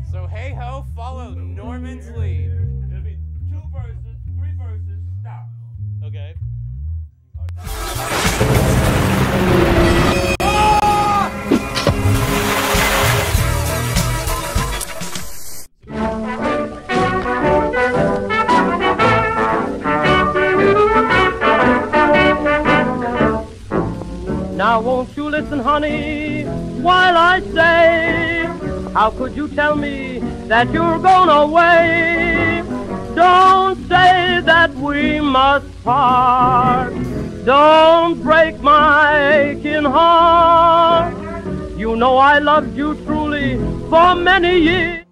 So hey ho, follow Norman's lead. There'll be 2 verses, 3 verses, stop. Okay. Now won't you listen, honey, while I say, how could you tell me that you're going away? Don't say that we must part. Don't break my aching heart. You know I loved you truly for many years.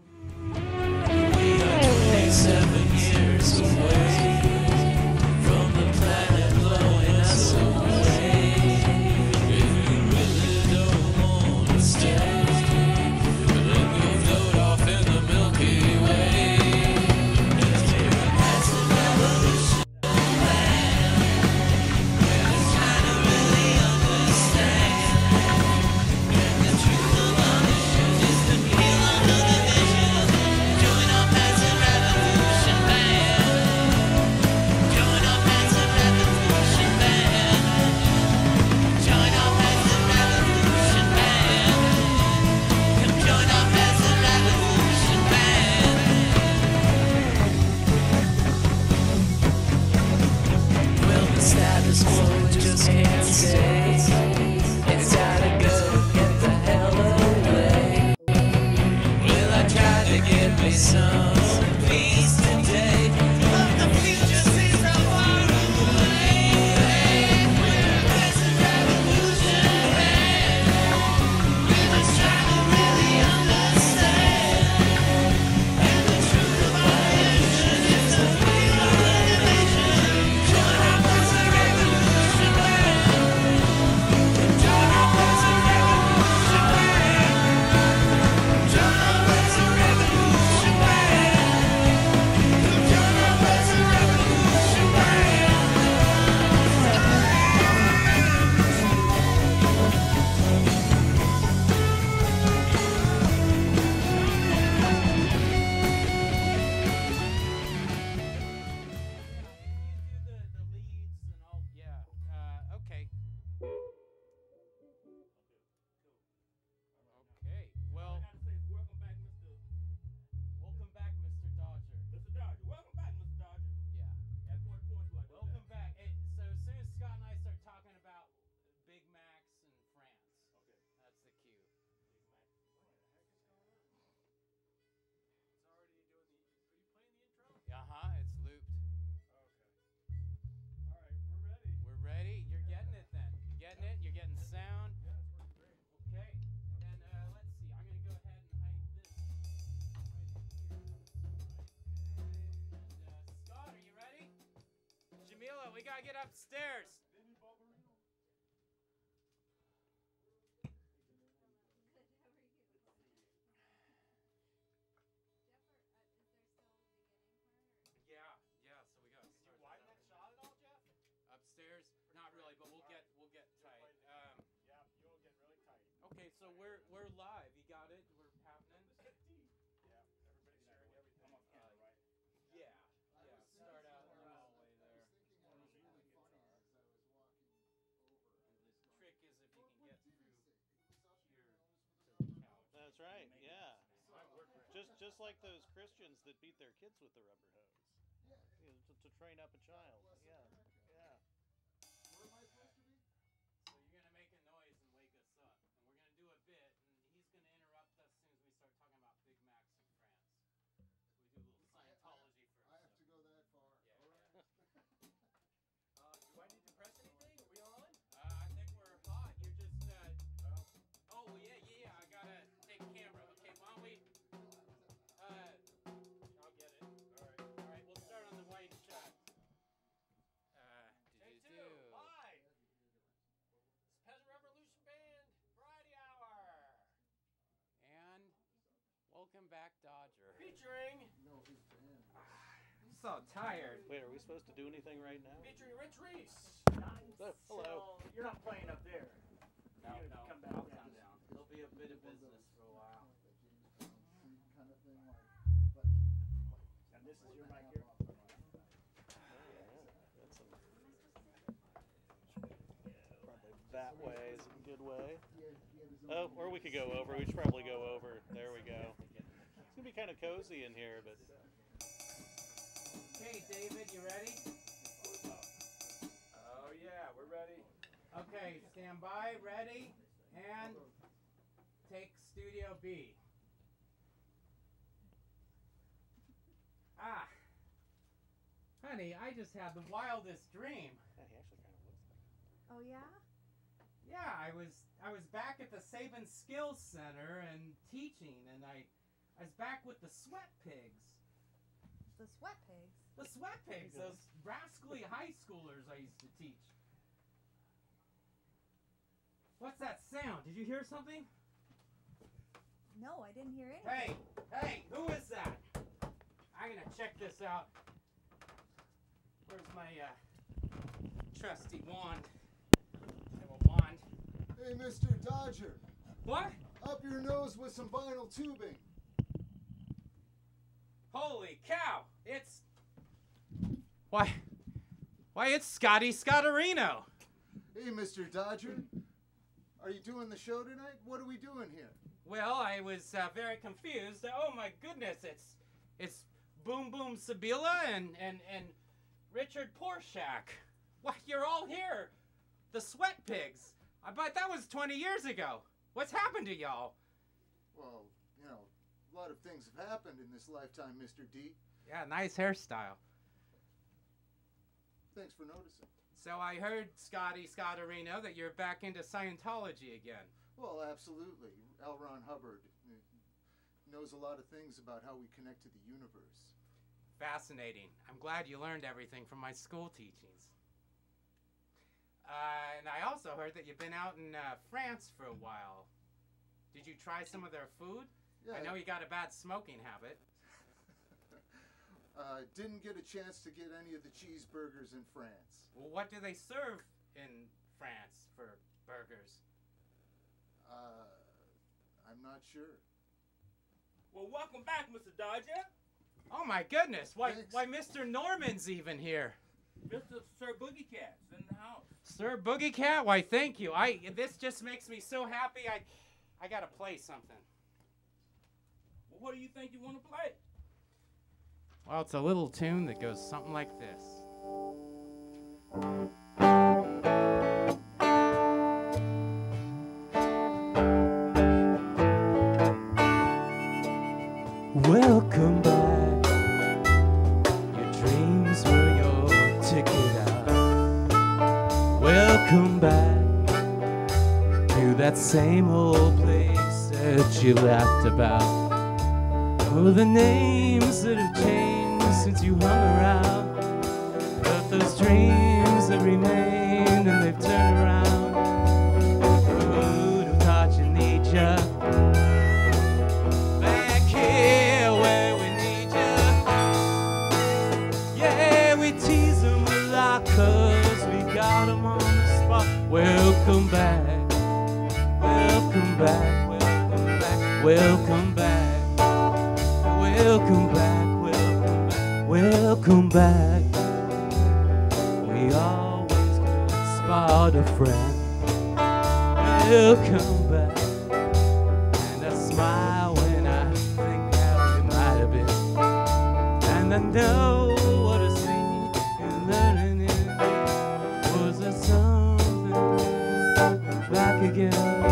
It's looped. Okay. All right, we're ready. We're ready. You're getting it then. You're getting it. You're getting sound. Yeah, it's working great. Okay. And let's see. I'm gonna go ahead and hide this right here. And Scott, are you ready? Jamila, we gotta get upstairs. Upstairs? Not really, but we'll get tight. Yeah, you'll get really tight. Okay, so we're live. You got it? We're happening. Yeah, everybody's sharing everything. I'm on camera, right? Yeah. Start out in the hallway there. I was thinking it was really funny as I was walking over. The trick is if you can get through here to the couch. That's right. Yeah. Just like those Christians that beat their kids with the rubber hose. Yeah. To train up a child. Yeah. Yeah. Where am I supposed to be? So you're gonna make a noise and wake us up, and we're gonna do a bit, and he's gonna interrupt us as soon as we start talking about Big Macs in France. We do a little Scientology first. I have to go that far. Yeah. All right. Do I need to press anything? Are we on? I think we're hot. You're just Welcome back, Dodger. Featuring I'm so tired. Wait, are we supposed to do anything right now? Rich Reese. Oh, hello. So, you're not playing up there. No, You're no, gonna come back I'll down. come down. It'll be a bit of business for a while. Kind of thing, And this is your mic here. That's probably that way is a good way. Oh, or we could go over. We should probably go over. There we go. It's gonna be kind of cozy in here, but Okay, David, you ready? Oh yeah, we're ready. Okay, stand by, ready, and take Studio B. Ah, honey, I just had the wildest dream. yeah, he actually kind of looks like. Oh yeah? Yeah, I was back at the Saban Skills Center and teaching, and I was back with the Sweat Pigs. The sweat pigs. The Sweat Pigs, those rascally high schoolers I used to teach. What's that sound? Did you hear something? No, I didn't hear anything. Hey, who is that? I'm gonna check this out. Where's my trusty wand? I have a wand. Hey, Mr. Dodger, What? up your nose with some vinyl tubing. Holy cow! It's why it's Scotty Scotterino. Hey, Mr. Dodger, are you doing the show tonight? What are we doing here? Well, I was very confused. Oh my goodness, it's Boom Boom Sabila and Richard Porshak. What? You're all here. The Sweat Pigs. But that was 20 years ago. What's happened to y'all? Well, you know, a lot of things have happened in this lifetime, Mr. D. Yeah, nice hairstyle. Thanks for noticing. So I heard, Scotty Scotterino, that you're back into Scientology again. Well, absolutely. L. Ron Hubbard knows a lot of things about how we connect to the universe. Fascinating. I'm glad you learned everything from my school teachings. And I also heard that you've been out in France for a while. Did you try some of their food? Yeah, I know you got a bad smoking habit. didn't get a chance to get any of the cheeseburgers in France. Well, what do they serve in France for burgers? I'm not sure. Well, welcome back, Mr. Dodger. Oh my goodness! Why, Thanks. Mr. Norman's even here? Mr. Sir Boogie Cat's in the house. Sir Boogie Cat? Why, thank you. This just makes me so happy. I gotta play something. Well, what do you think you want to play? Well, it's a little tune that goes something like this. Welcome back. Your dreams were your ticket out. Welcome back to that same old place that you laughed about. Oh, the names that have changed since you hung around, but those dreams have remained and they've turned around. Who'd have thought you need ya? Back here where we need ya. Yeah, we tease them a lot 'cause we got them on the spot. Welcome back, welcome back, welcome back, welcome back. Welcome back, welcome back, welcome back. We always could spot a friend. Welcome back. And I smile when I think how it might have been. And I know what I see and learning it. Was there something back again?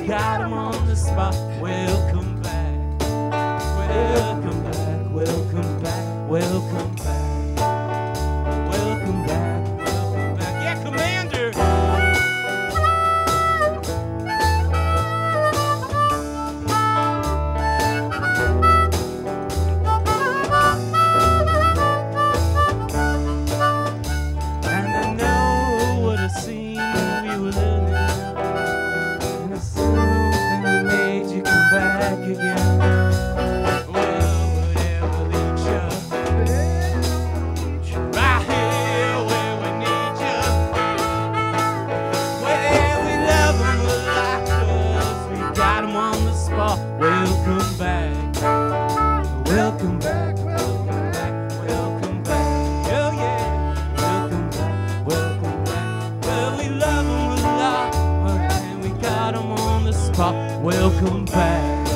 Got him on the spot. Welcome back, welcome back, welcome back, welcome back, welcome back. welcome back, welcome back, welcome back. Oh yeah, welcome back, welcome back. Well, we love 'em a lot, and we got 'em on the spot. Welcome back,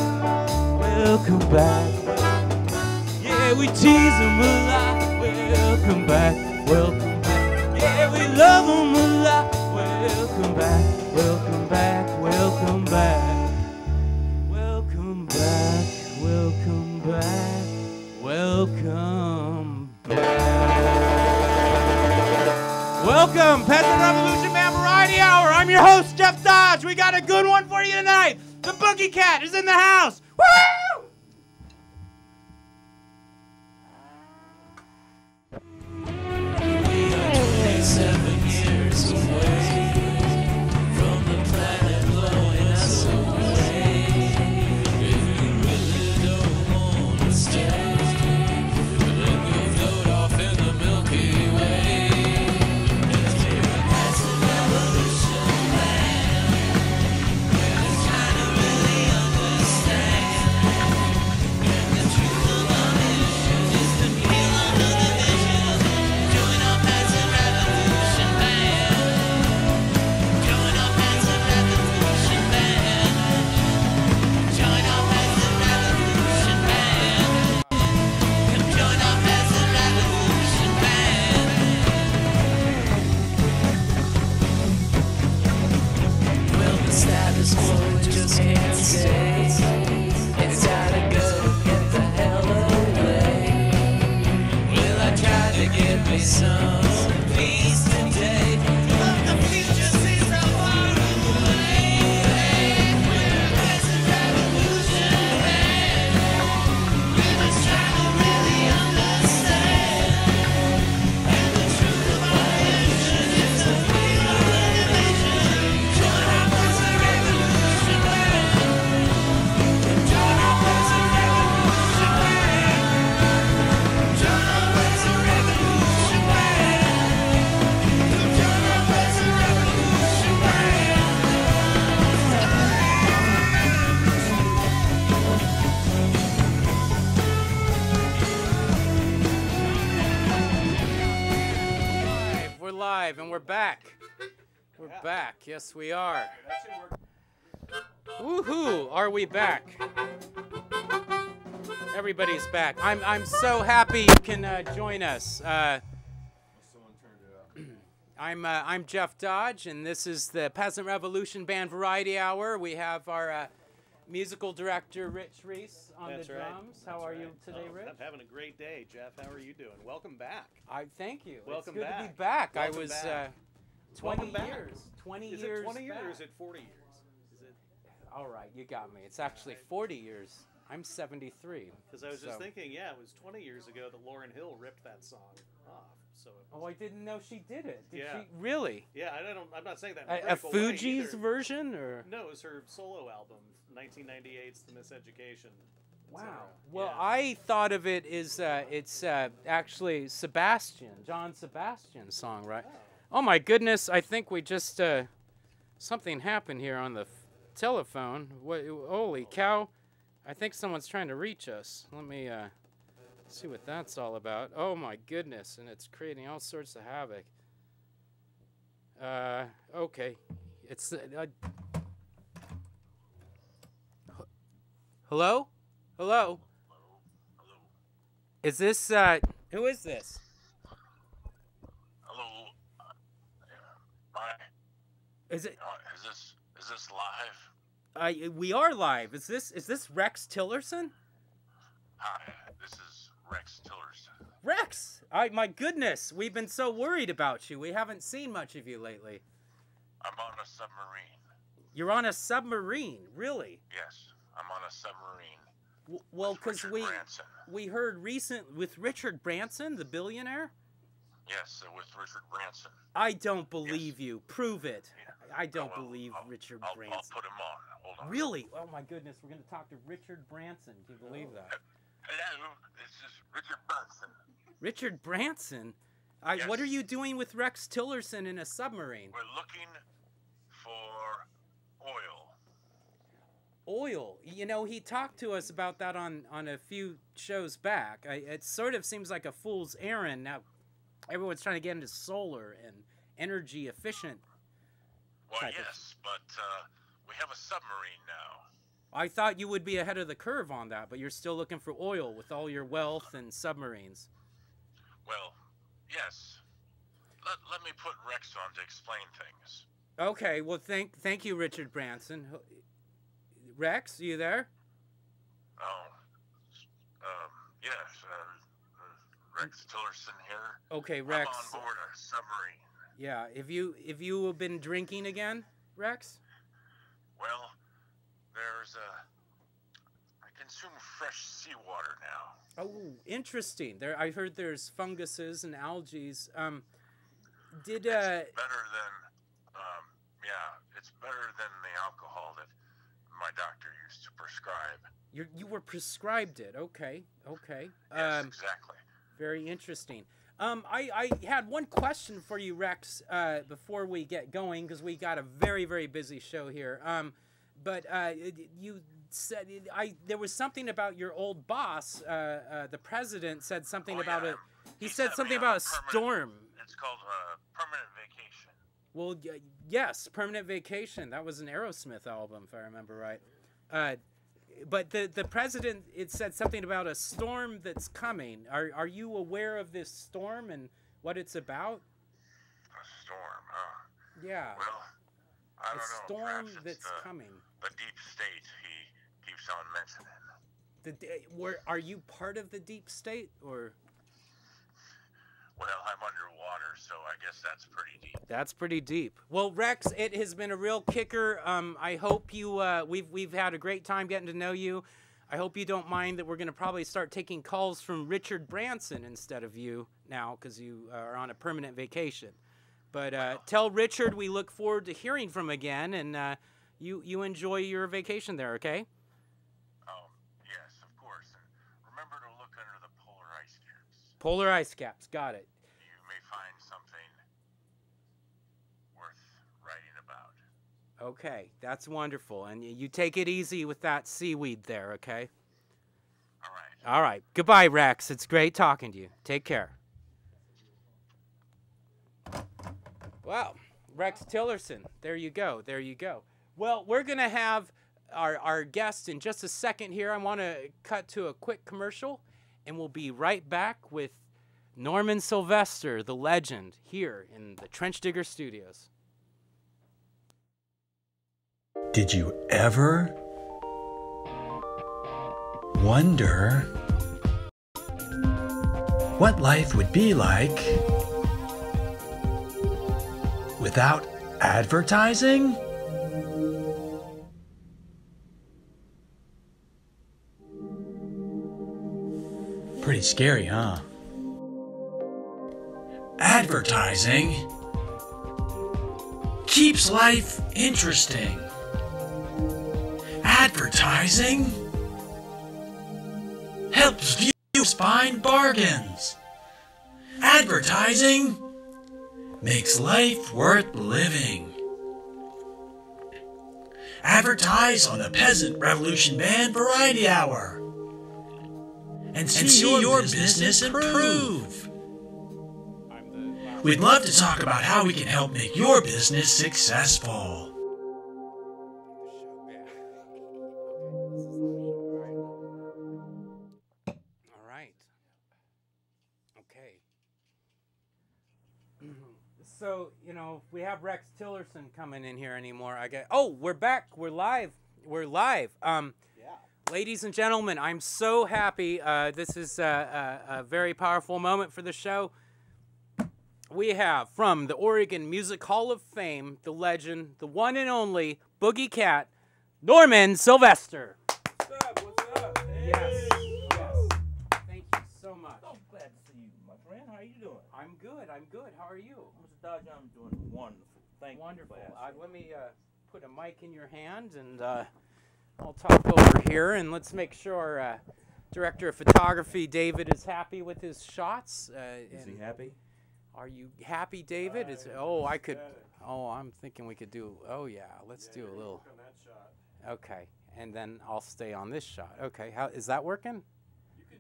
welcome back. Yeah, we tease 'em a lot. Welcome back, welcome back. Yeah, we love 'em a lot. Welcome back, welcome back, welcome back. Welcome back, welcome back, welcome back. Welcome, Peasant Revolution Man Variety Hour. I'm your host, Jeff Dodge. We got a good one for you tonight. The Boogie Cat is in the house. Woo! 7 years away from the planet blowing us away. If you really don't want to stay, then you'll float off in the Milky Way. That's the revolution, man. It's trying to really understand. And the truth of our mission is to feel under the vision. Join our peasant revolution band. Join our peasant revolution band. Join our peasant revolution band. Come join our peasant revolution band. Well, the status quo just can't stay. It's gotta go, get the hell away. Well, I tried to get me some peace today, but the future seems so far away. We're a peasant revolution band. We're just trying to really understand. And the truth of our mission is to feel our elevation. Join our peasant revolution band. Join our peasant revolution band. Join our peasant revolution band. Join our peasant revolution band. We're live and we're back. We're back. Yes, we are. Woohoo! Are we back? Everybody's back. I'm so happy you can join us. I'm Jeff Dodge, and this is the Peasant Revolution Band Variety Hour. We have our musical director, Rich Reese, on That's the right. drums. How are you today, Rich? I'm having a great day, Jeff. How are you doing? Welcome back. I thank you. Welcome it's good to be back. back. Welcome I was back. 20 Welcome back. years. 20 Is years. it 20 years back. or is it 40 years? Is it? All right, you got me. It's actually 40 years. I'm 73. Because I was just So- thinking, yeah, it was 20 years ago that Lauryn Hill ripped that song off. So it was, Oh, I didn't know she did it. Did Yeah. she really? yeah, I'm not saying that in A critical way Fugees either. version, or? No, it was her solo album, 1998's The Miseducation. Wow. Well, Yeah. I thought of it as it's actually John Sebastian's song, right? Oh my goodness! I think we just something happened here on the telephone. What? Holy cow! I think someone's trying to reach us. Let me see what that's all about. Oh my goodness! And it's creating all sorts of havoc. Okay, it's. Hello? Hello? Is this, who is this? Hello. Hi. Is it, Is this live? we are live. Is this Rex Tillerson? Hi. This is Rex Tillerson. Rex! My goodness, we've been so worried about you. We haven't seen much of you lately. I'm on a submarine. You're on a submarine, really? Yes, I'm on a submarine. Well, with because Richard Branson. we heard with Richard Branson, the billionaire? Yes, with Richard Branson. I don't believe you. Prove it. I don't Well, believe Richard I'll Branson. put him on. Hold on. Really? Oh my goodness, we're going to talk to Richard Branson. Can you believe that? Hello, this is Richard Branson. Richard Branson? Yes. What are you doing with Rex Tillerson in a submarine? We're looking for oil. oil. You know, he talked to us about that on a few shows back. It sort of seems like a fool's errand now. Everyone's trying to get into solar and energy efficient. Well, yes, but we have a submarine now. I thought you would be ahead of the curve on that, but you're still looking for oil with all your wealth and submarines. Well, yes. Let me put Rex on to explain things. Okay, well, thank you, Richard Branson. Rex, you there? Oh, yes. Rex Tillerson here. Okay, Rex. I'm on board a submarine. Yeah, have you have been drinking again, Rex? Well, I consume fresh seawater now. Oh, interesting. I heard there's funguses and algae. It's better than, it's better than the alcohol that my doctor used to prescribe. You were prescribed it. Okay. Yes, exactly. Very interesting. I had one question for you, Rex, before we get going, because we got a very, very busy show here. But you said there was something about your old boss. The president said something about it. He said something about a storm. It's called Permanent Vacation. Well, yes, Permanent Vacation. That was an Aerosmith album, if I remember right. But the president, it said something about a storm that's coming. Are you aware of this storm and what it's about? A storm, huh? Yeah. Well, I don't know. A storm Perhaps that's coming. The deep state he keeps on mentioning. Are you part of the deep state, or? Well, I'm underwater, so I guess that's pretty deep. That's pretty deep. Well, Rex, it has been a real kicker. I hope you. We've had a great time getting to know you. I hope you don't mind that we're going to probably start taking calls from Richard Branson instead of you now, because you are on a permanent vacation. But tell Richard we look forward to hearing from him again, and you enjoy your vacation there, okay? Oh, yes, of course. And remember to look under the polar ice caps. Polar ice caps, got it. You may find something worth writing about. Okay, that's wonderful. And you take it easy with that seaweed there, okay? All right. All right. Goodbye, Rex. It's great talking to you. Take care. Wow. Rex Tillerson. There you go. There you go. Well, we're going to have our guest in just a second here. I want to cut to a quick commercial, and we'll be right back with Norman Sylvester, the legend, here in the Trench Digger Studios. Did you ever wonder what life would be like without advertising? Pretty scary, huh? Advertising keeps life interesting. Advertising helps viewers find bargains. Advertising makes life worth living. Advertise on the Peasant Revolution Band Variety Hour and see your business improve. We'd love to talk about how we can help make your business successful. So, you know, if we have Rex Tillerson coming in here anymore, oh, we're back. We're live. We're live. Ladies and gentlemen, I'm so happy. This is a very powerful moment for the show. We have from the Oregon Music Hall of Fame, the legend, the one and only Boogie Cat, Norman Sylvester. What's up? What's up? Hey. Yes. Thank you so much. So glad to see you, my friend. How are you doing? I'm good. I'm good. How are you? Mr. Dodger, I'm doing wonderful. Thank Wonderful. you. Wonderful. Let me put a mic in your hand, and I'll talk over here, and let's make sure our director of photography, David, is happy with his shots. Is he happy? Are you happy, David? I'm thinking we could do. Oh yeah, let's do a little. On that shot. Okay, and then I'll stay on this shot. Okay, how is that working? You can,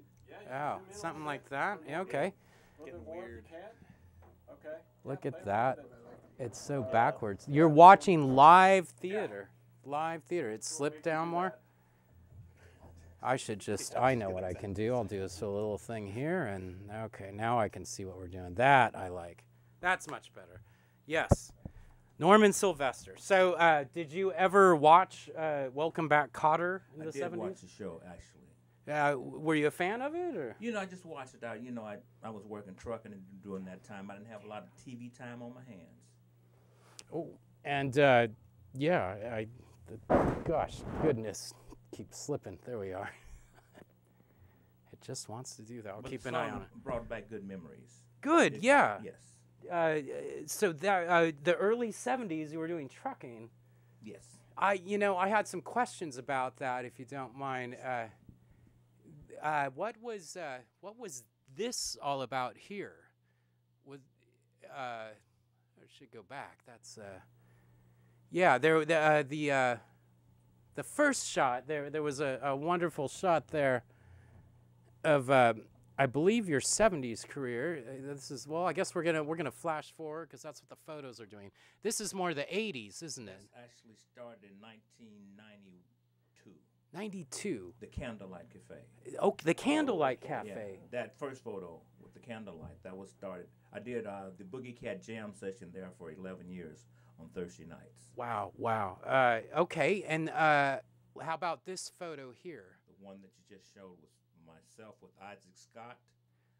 yeah. Oh, something like that. Yeah, okay. Getting weird. Okay. Look at that. It's so backwards. You're watching live theater. Live theater. It slipped down more. I should just, I know what I can do. I'll do this little thing here, and okay, now I can see what we're doing. That I like. That's much better. Yes. Norman Sylvester. So, did you ever watch Welcome Back, Kotter in the 70s? I did watch the show, actually. Were you a fan of it, or? You know, I just watched it out. You know, I was working trucking during that time. I didn't have a lot of TV time on my hands. Oh, and yeah, gosh, goodness, keeps slipping. There we are. It just wants to do that. I'll keep an eye on it. Brought back good memories. Good, yeah. Yes. So that the early 70s, you were doing trucking. Yes. I had some questions about that, if you don't mind. What was this all about here? I should go back. That's yeah. The first shot there was a wonderful shot there of I believe your 70s career. This is, well, I guess we're gonna flash forward because that's what the photos are doing. This is more the 80s, isn't it? This actually started in 1992. 92. The Candlelight Cafe. Oh, the Candlelight Cafe. Yeah, that first photo with the candlelight, that was started. I did the Boogie Cat Jam session there for 11 years on Thursday nights. Wow, wow. Okay, and how about this photo here? The one that you just showed was myself with Isaac Scott,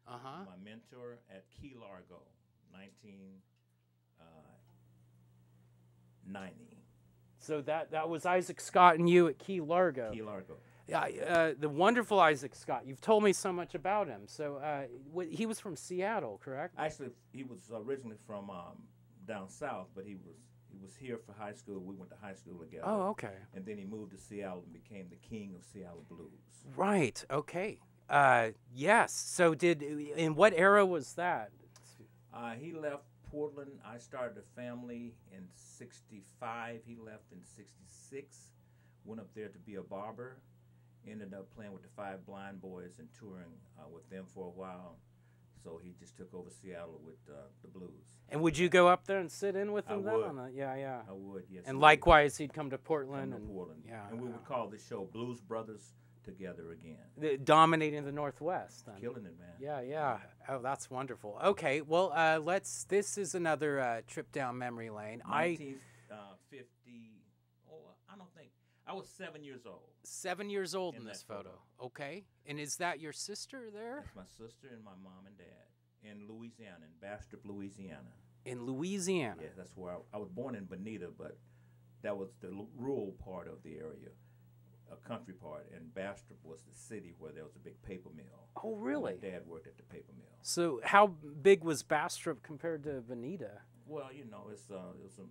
my mentor at Key Largo, 1990. So that was Isaac Scott and you at Key Largo. Key Largo. Yeah, the wonderful Isaac Scott. You've told me so much about him. So he was from Seattle, correct? Actually, he was originally from down south, but he was here for high school. We went to high school together. Oh, okay. And then he moved to Seattle and became the king of Seattle blues. Right. Okay. Yes. So in what era was that? He left Portland. I started a family in 65. He left in 66. Went up there to be a barber. Ended up playing with the Five Blind Boys and touring with them for a while. So he just took over Seattle with the blues. And would you go up there and sit in with him I then? would. Yeah, yeah. I would, yes. And likewise, he'd come to Portland. Yeah. And we would call this show Blues Brothers Together Again. Dominating the Northwest. Then. Killing it, man. Yeah, yeah. Oh, that's wonderful. Okay, well, this is another trip down memory lane. 1950, I don't think, I was 7 years old. 7 years old in this photo. Okay. And is that your sister there? That's my sister and my mom and dad in Louisiana, in Bastrop, Louisiana. In Louisiana? Yeah, that's where I was born in Bonita, but that was the rural part of the area, a country part, and Bastrop was the city where there was a big paper mill. Oh, really? My dad worked at the paper mill. So how big was Bastrop compared to Bonita? Well, you know, it was a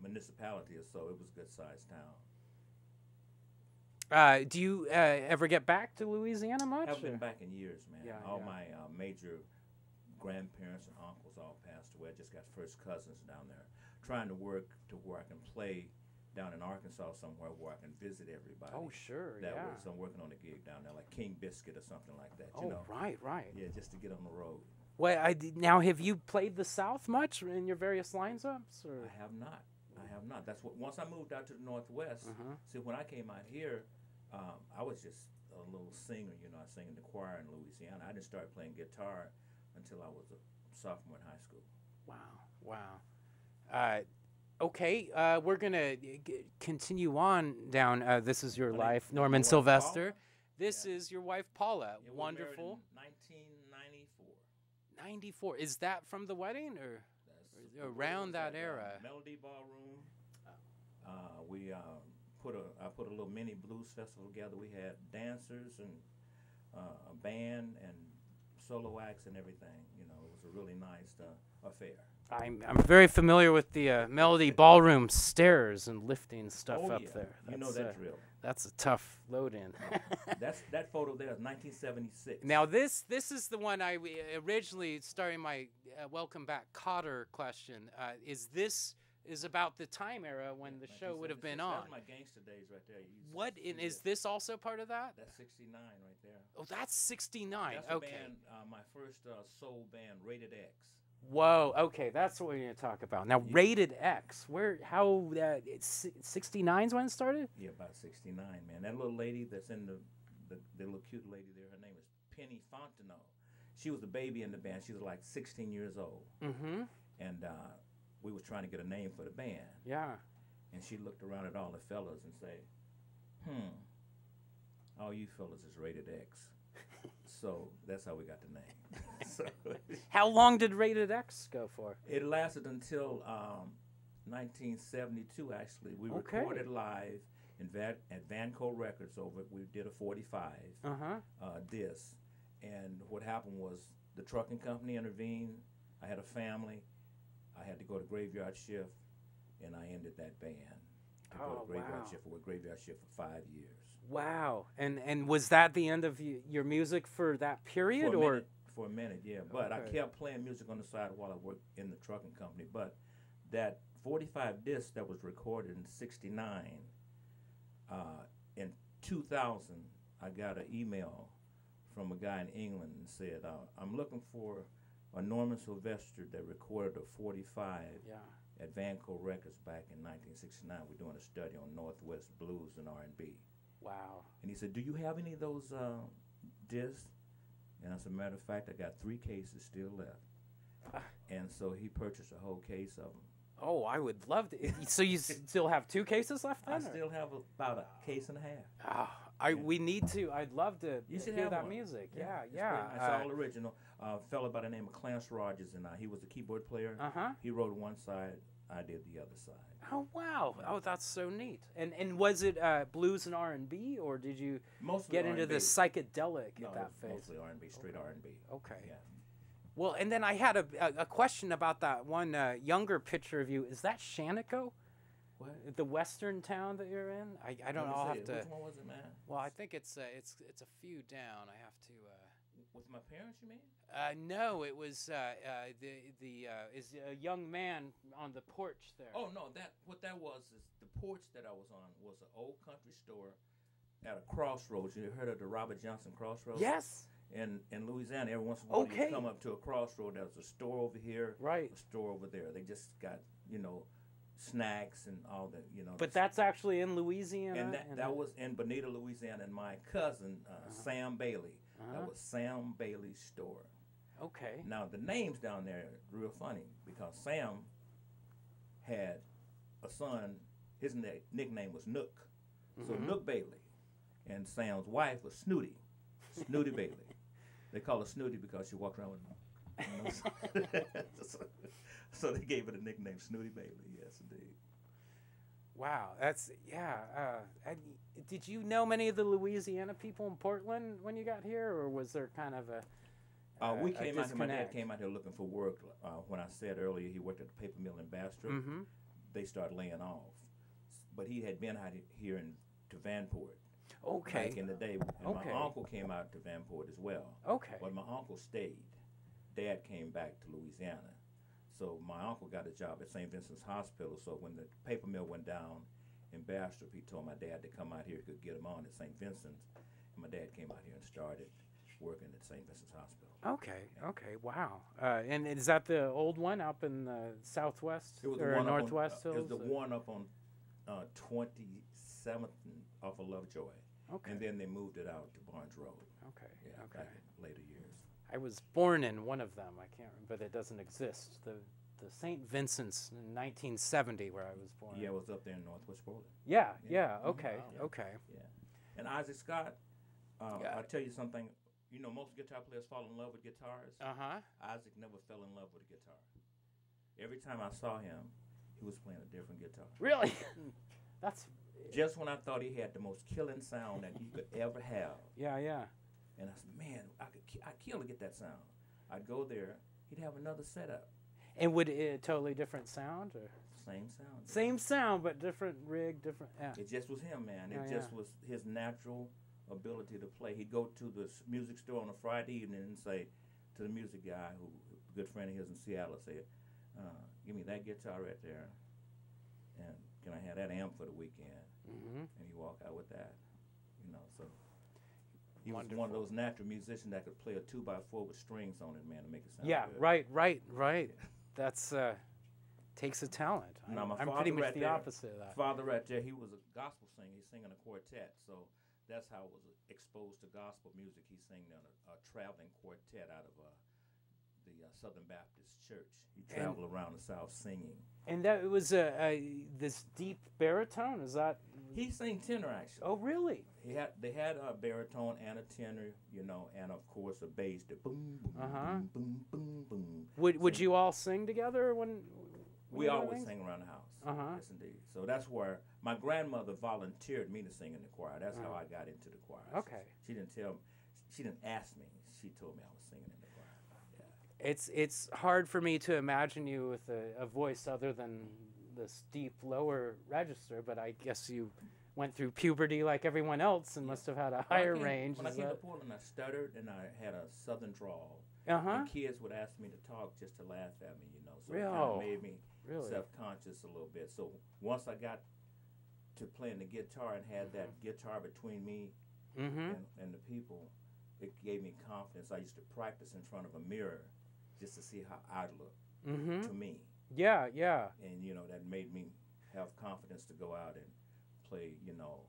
municipality, so it was a good-sized town. Do you ever get back to Louisiana much? I haven't been back in years, man. Yeah, all my major grandparents and uncles all passed away. I just got first cousins down there. Trying to work to where I can play down in Arkansas somewhere where I can visit everybody. Oh, sure, So I'm working on a gig down there, like King Biscuit or something like that. Oh, you know? right. Yeah, just to get on the road. Well, now, have you played the South much in your various lineups? Or? I have not. That's what. Once I moved out to the Northwest, see, when I came out here, I was just a little singer. You know, I sang in the choir in Louisiana. I didn't start playing guitar until I was a sophomore in high school. Wow. Okay, we're going to continue on down. This is your life, Norman Sylvester. This is your wife, Paula. Yeah, wonderful. We married in 1994. 94. Is that from the wedding or around that era? Melody Ballroom. I put a little mini blues festival together. We had dancers and a band and solo acts and everything. You know, it was a really nice affair. I'm very familiar with the Melody Ballroom stairs and lifting stuff up there. You know that drill. That's a tough load in. that photo there is 1976. Now this is the one I originally starting my Welcome Back Kotter question. Is this is about the time era when the show would have been on. That's my gangster days right there. What, and is this also part of that? That's 69 right there. Oh, that's 69. That's okay. Band, my first soul band, Rated X. Whoa, okay, that's what we're going to talk about. Now, Rated X, how, it's 69's when it started? Yeah, about 69, man. That little lady that's in the little cute lady there, her name is Penny Fontenot. She was the baby in the band. She was like 16 years old. Mm-hmm. And we was trying to get a name for the band. Yeah. And she looked around at all the fellas and say, all you fellas is Rated X. So that's how we got the name. So, how long did Rated X go for? It lasted until 1972, actually. We recorded live at Vanco Records we did a 45 disc. And what happened was the trucking company intervened. I had a family. I had to go to graveyard shift, and I ended that band. Go to graveyard shift. We were graveyard shift for 5 years. Wow. And was that the end of your music for that period? For a minute, yeah. But I kept playing music on the side while I worked in the trucking company. But that 45 disc that was recorded in 69, in 2000, I got an email from a guy in England and said, I'm looking for a Norman Sylvester that recorded a 45 at Vanco Records back in 1969. We're doing a study on Northwest blues and R&B. Wow. And he said, do you have any of those discs? And as a matter of fact, I got 3 cases still left. And so he purchased a whole case of them. Oh, I would love to. So you still have 2 cases left then? I still have about a case and a half. We need to. I'd love to hear that one. music. Yeah. Yeah. It's all original. A fellow by the name of Clarence Rogers, and he was the keyboard player. He wrote one side, I did the other side. Oh, wow. Oh, that's so neat. And was it blues and R&B, or did you get into the psychedelic at that phase? Mostly R&B, straight R&B. Okay. Yeah. Well, and then I had a question about that one younger picture of you. Is that Shaniko? What? The western town that you're in? I don't know. I'll have to. Which one was it, man? Well, I think it's a few down. I have to. With my parents, you mean? No, it was is a young man on the porch there. Oh no, what that was is the porch that I was on was an old country store at a crossroads. You heard of the Robert Johnson Crossroads? Yes. In Louisiana, every once in a while you come up to a crossroad. There's a store over here, right? A store over there. They just got snacks and all that, But that's actually in Louisiana. And that was in Bonita, Louisiana. And my cousin Sam Bailey. That was Sam Bailey's store. Okay. Now the names down there are real funny because Sam had a son. His nickname was Nook, so Nook Bailey, and Sam's wife was Snooty Bailey. They call her Snooty because she walked around with. So they gave it a nickname, Snooty Bailey. Yes, indeed. Wow, that's did you know many of the Louisiana people in Portland when you got here, or was there kind of a? We came out here. My dad came out here looking for work. When I said earlier he worked at the paper mill in Bastrop, they started laying off. But he had been out here to Vanport. Okay. Back in the day, and my uncle came out to Vanport as well. Okay. But my uncle stayed. Dad came back to Louisiana. So my uncle got a job at St. Vincent's Hospital. So when the paper mill went down in Bastrop, he told my dad to come out here. He could get him on at St. Vincent's. And my dad came out here and started working at St. Vincent's Hospital. Okay, wow. And is that the old one up in the southwest or northwest hills? It was the one up on 27th off of Lovejoy. Okay. And then they moved it out to Barnes Road. Okay. Yeah, okay. Back in later years. I was born in one of them. I can't remember, but it doesn't exist. The St. Vincent's in 1970 where I was born. Yeah, it was up there in Northwest Portland. Yeah. Okay. Wow. Okay. Yeah. And Isaac Scott, I'll tell you something. Most guitar players fall in love with guitars. Isaac never fell in love with a guitar. Every time I saw him, he was playing a different guitar. Really? That's just when I thought he had the most killing sound that he could ever have. Yeah. And I said, man, I'd kill to get that sound. I'd go there, he'd have another setup. And would it totally different sound or? Same sound. Same sound, but different rig, different. Yeah. It just was him, man. It just was his natural ability to play. He'd go to the music store on a Friday evening and say to the music guy, who a good friend of his in Seattle, say, give me that guitar right there and can I have that amp for the weekend? Mm-hmm. And he walked out with that, you know. So he was one of those natural musicians that could play a 2x4 with strings on it, man, to make it sound Yeah, good. right. That's takes a talent. Now, my I'm father pretty much right the there, opposite of that. Father right there, he was a gospel singer. He sang in a quartet, so that's how I was exposed to gospel music. He sang in a traveling quartet out of the Southern Baptist Church. He traveled around the South singing. And that was this deep baritone. Is that? He sang tenor actually. Oh, really? They had a baritone and a tenor, you know, and of course a bass. The boom, boom, boom, boom, boom. Would you all sing together when? We always sang around the house. Yes, indeed. So that's where my grandmother volunteered me to sing in the choir. That's how I got into the choir. Okay. She didn't ask me. She told me I was singing in the choir. Yeah. It's hard for me to imagine you with a voice other than this deep lower register, but I guess you went through puberty like everyone else and must have had a higher range. When I came to Portland, I stuttered and I had a southern drawl. Uh-huh. And kids would ask me to talk just to laugh at me, you know. So Really? it kind of made me Really? self-conscious a little bit. So once I got to playing the guitar and had that guitar between me and the people, it gave me confidence. I used to practice in front of a mirror just to see how I'd look to me. Yeah. And, you know, that made me have confidence to go out and play, you know,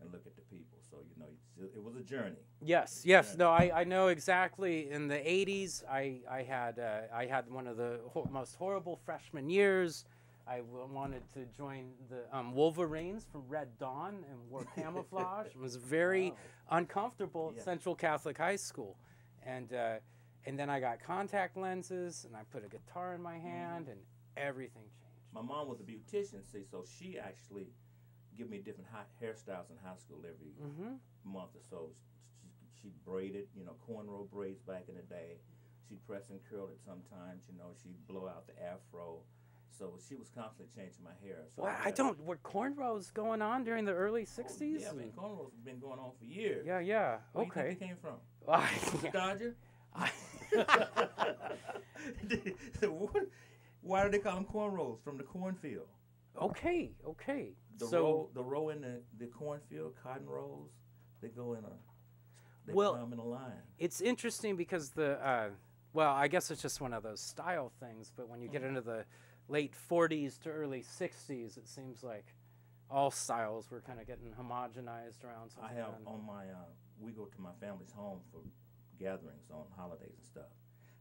and look at the people. So, you know, it was a journey. Yes. No, I know exactly. In the 80s, I had one of the most horrible freshman years. I wanted to join the Wolverines from Red Dawn and wore camouflage. It was very uncomfortable at Central Catholic High School. And then I got contact lenses, and I put a guitar in my hand, and everything changed. My mom was a beautician, see, so she actually give me different hairstyles in high school every month or so. She braided, you know, cornrow braids back in the day. She'd press and curl it sometimes, you know. She'd blow out the afro. So she was constantly changing my hair. So wow, were cornrows going on during the early 60s? Yeah, I mean, cornrows have been going on for years. Yeah. Where Okay. do you think they came from? The Dodger? Why do they call them cornrows? From the cornfield. Okay. The row in the cornfield, cotton rows, they go in they climb in a line. It's interesting because I guess it's just one of those style things, but when you get into the late 40s to early 60s, it seems like all styles were kind of getting homogenized around something. I have on my, we go to my family's home for gatherings on holidays and stuff.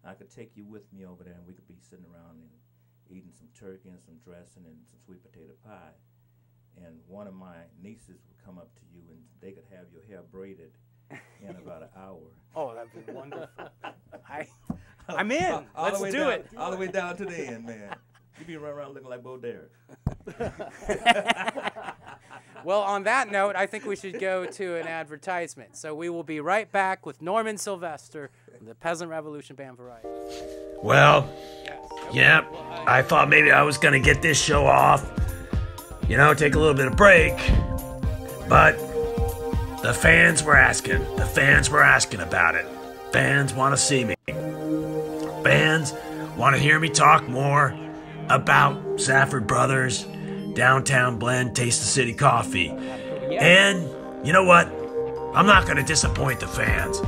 I could take you with me over there and we could be sitting around and eating some turkey and some dressing and some sweet potato pie. And one of my nieces would come up to you and they could have your hair braided in about an hour. Oh, that'd be wonderful. I'm in. Let's do it. All the way down to the end, man. You'd be running around looking like Bo Derek. Well, on that note, I think we should go to an advertisement. So we will be right back with Norman Sylvester from the Peasant Revolution Band Variety. Well, yep, I thought maybe I was going to get this show off, you know, take a little bit of break, but the fans were asking. The fans were asking about it. Fans want to see me. Fans want to hear me talk more about Safford Brothers, Downtown Blend, Taste the City Coffee. And you know what? I'm not going to disappoint the fans.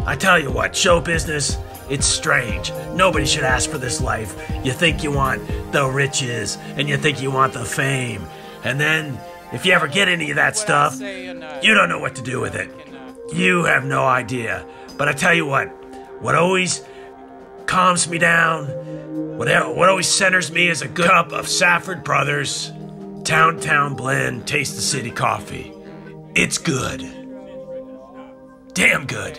I tell you what, show business, it's strange. Nobody should ask for this life. You think you want the riches, and you think you want the fame. And then, if you ever get any of that stuff, you don't know what to do with it. You have no idea. But I tell you what always calms me down, what always centers me is a good cup of Safford Brothers Downtown Blend Taste the City Coffee. It's good. Damn good.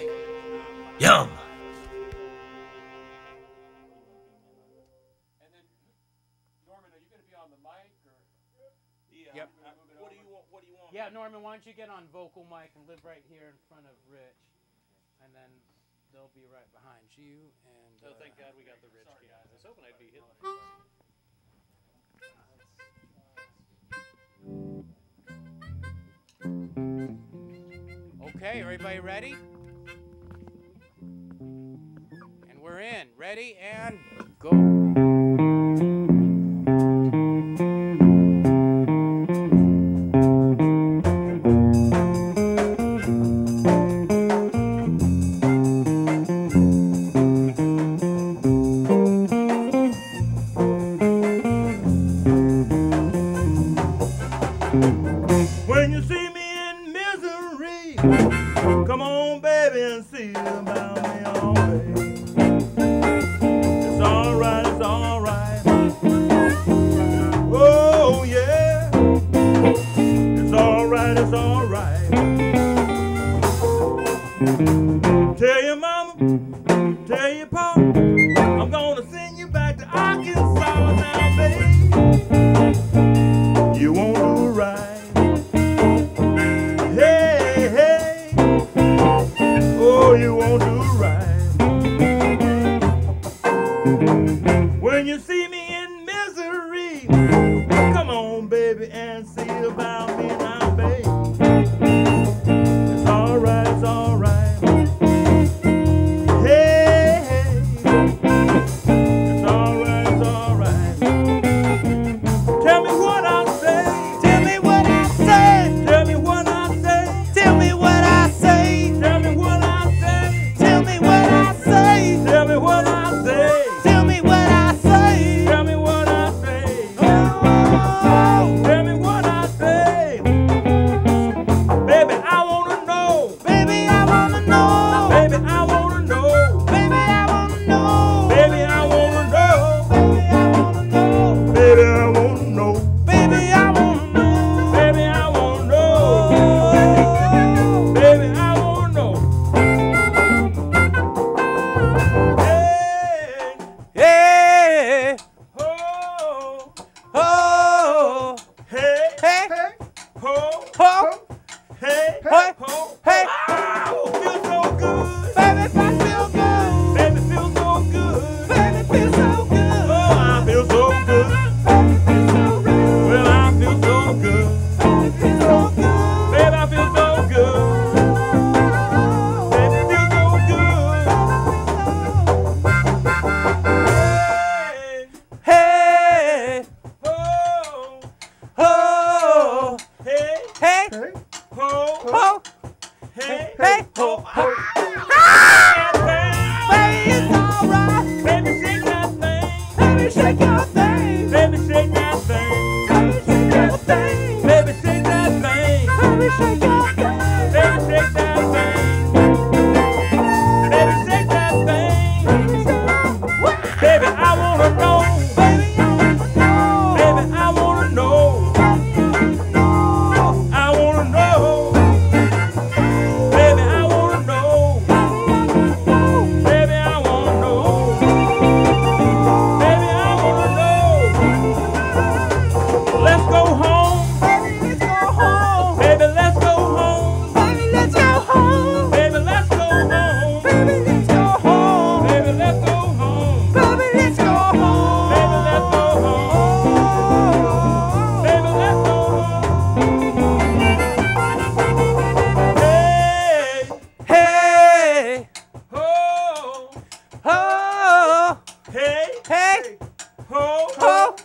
Yum. Yep. What do you want? Yeah, Norman, why don't you get on vocal mic and live right here in front of Rich, and then they'll be right behind you. And oh, thank God we got the Rich guys. I was hoping I'd be hitting. Okay, everybody ready? And we're in. Ready and go. about me always. It's alright, it's alright. Oh yeah, it's alright, it's alright. Tell your mama, tell your papa, I'm gonna send you back to Arkansas now, baby. You won't do right. Hey, hey, oh, you won't do right. When you see me in misery, come on, baby, and see about me now, baby. It's alright, it's alright. Hey, hey, it's alright, it's alright. Tell me what I say. Tell me what I say. Tell me what I say. Tell me what I say. Tell me what I say. Tell me what I say. Tell me what I say. Tell me what I say. Tell me what I say. Oh, tell me what I say. Baby, I wanna know. Baby, I wanna know. Baby, I wanna know. Baby, I wanna know. Baby, I wanna know. Baby, I wanna know. Baby, I wanna know. Baby, I wanna know. Baby, I wanna know. Hey, hey, oh, oh, hey, hey, ho, ho, hey, hey, ho, hey. Oh, feel so good. Baby, I feel good. Baby, feel so good. Baby, feel so good. Oh, I feel so good. Well, I feel so good. Baby, I feel so good. Baby, feel so good. Hey, hey, oh, oh, hey, hey, ho, ho, hey, hey, ho, ho. Baby, it's alright. Baby, shake that thing. Baby, shake your thing. Baby, shake that thing. Baby, shake your thing. Baby, shake that thing. Baby, shake your thing. Baby, shake that thing. Baby, shake that thing. Baby, I wanna know. Baby, I wanna know. I wanna know. Baby, I wanna know. Baby, I wanna know. Baby, I wanna know. Let's go home. Baby, let's go home. Baby, let's go home. Baby, let's go home. Baby, let's go home. Baby, let's go home. Baby, let's go home. Baby, let's go home. Baby, let's go home. Baby, let's go home. Hey, hey, ho, ho, hey, hey, ho, ho,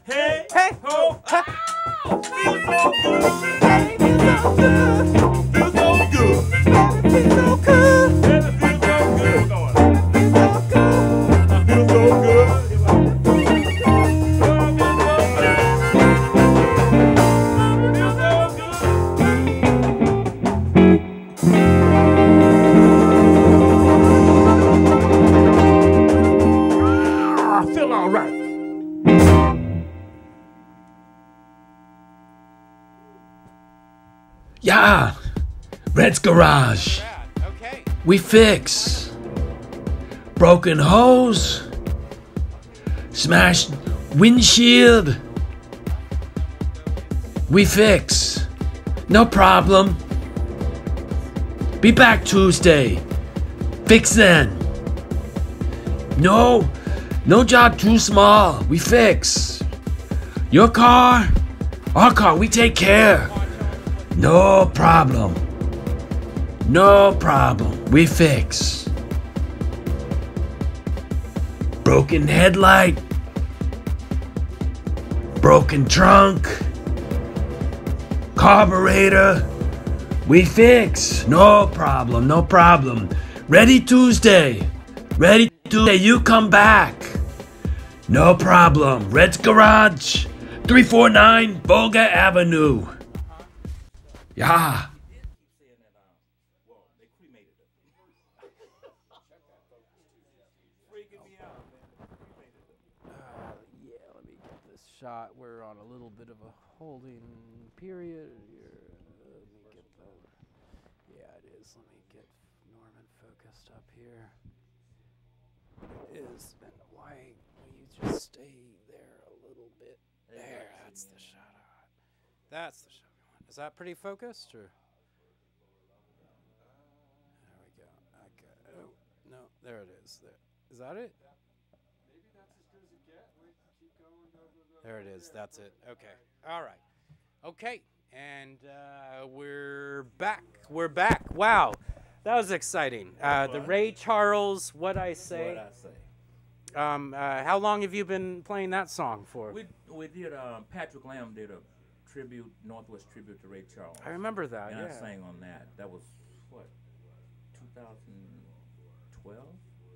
hey, hey, ho, ho. Feel so good. Baby, feel so good. Feel so good. Baby, feel so good. Baby, feel so good. Feel so good. I feel so good. I feel all right. Yeah, Red's Garage. Okay. We fix. Broken hose. Smashed windshield. We fix. No problem. Be back Tuesday. Fix then. No job too small. We fix. Your car, our car, we take care. No problem. No problem. We fix. Broken headlight. Broken trunk. Carburetor. We fix. No problem. No problem. Ready Tuesday. Ready Tuesday. You come back. No problem. Red's Garage. 349 Volga Avenue. Yeah. Yeah, let me get this shot. We're on a little bit of a holding period here. Let me get the. Yeah, it is. Let me get Norman focused up here. It is. And why will you just stay there a little bit? There, that's the shot I want. That's the shot we want. Is that pretty focused, or? There we go. Okay. Oh, no, there it is. There. Is that it? Maybe that's as good as it gets. Wait, keep going. Go. There it is. That's it. Okay. All right. Okay. And we're back. We're back. Wow. That was exciting. The Ray Charles, What I Say. What I Say. How long have you been playing that song for? We did, Patrick Lamb did a tribute, Northwest tribute to Ray Charles. I remember that, and yeah. I sang on that. That was, what, 2012?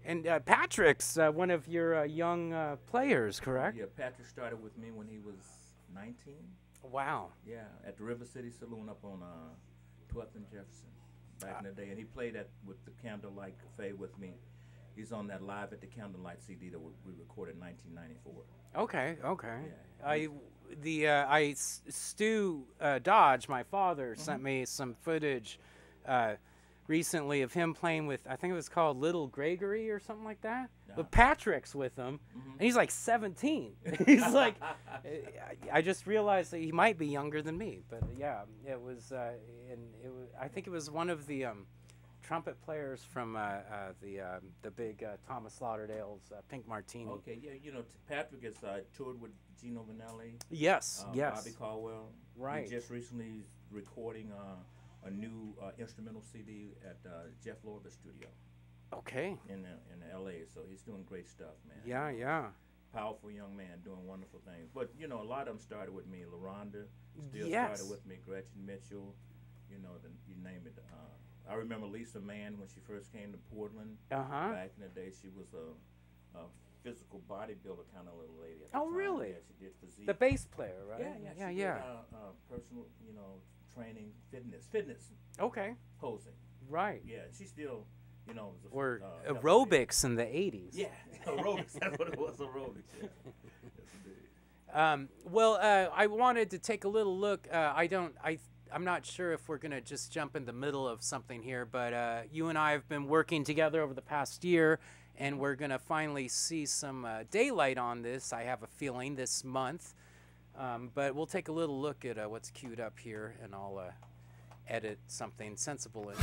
And Patrick's one of your young players, correct? Yeah, Patrick started with me when he was 19. Wow. Yeah, at the River City Saloon up on 12th and Jefferson back in the day. And he played with the Candlelight Cafe with me. He's on that Live at the Candlelight CD that we recorded in 1994. Okay, okay. Yeah. Stu Dodge, my father, sent me some footage recently of him playing with, I think it was called Little Gregory or something like that. Yeah. But Patrick's with him, and he's like 17. He's like, I just realized that he might be younger than me. But yeah, it was, I think it was one of the trumpet players from the big Thomas Lauderdale's Pink Martini. Okay, yeah, you know, Patrick has toured with Gino Vanelli. Yes, yes. Bobby Caldwell. Right. He just recently recording a new instrumental CD at Jeff Lorber's studio. Okay. In L.A., so he's doing great stuff, man. Yeah, yeah. Powerful young man doing wonderful things. But, you know, a lot of them started with me. LaRonda still Yes. started with me. Gretchen Mitchell, you know, you name it. I remember Lisa Mann when she first came to Portland. Back in the day, she was a physical bodybuilder kind of little lady at the time. Really? Yeah, she did physique. The bass player, right? Yeah. She did, personal, you know, training, fitness. Okay. Posing. Right. Yeah, she still, you know, was or aerobics in the 80s. Yeah, aerobics. That's what it was, aerobics. Yeah. Yes, indeed. Well, I wanted to take a little look. I'm not sure if we're going to just jump in the middle of something here, but you and I have been working together over the past year, and we're going to finally see some daylight on this, I have a feeling, this month. But we'll take a little look at what's queued up here, and I'll edit something sensible in.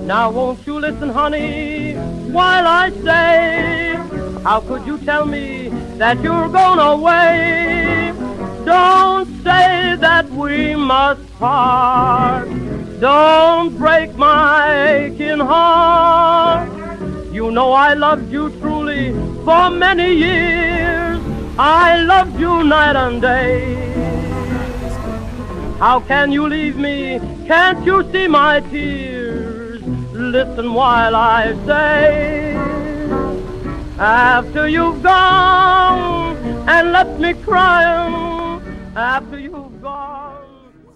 Now won't you listen, honey, while I say, how could you tell me that you're going away? Don't say that we must part. Don't break my aching heart. You know I loved you truly for many years. I loved you night and day. How can you leave me? Can't you see my tears? Listen while I say, after you've gone and left me crying, after you've gone,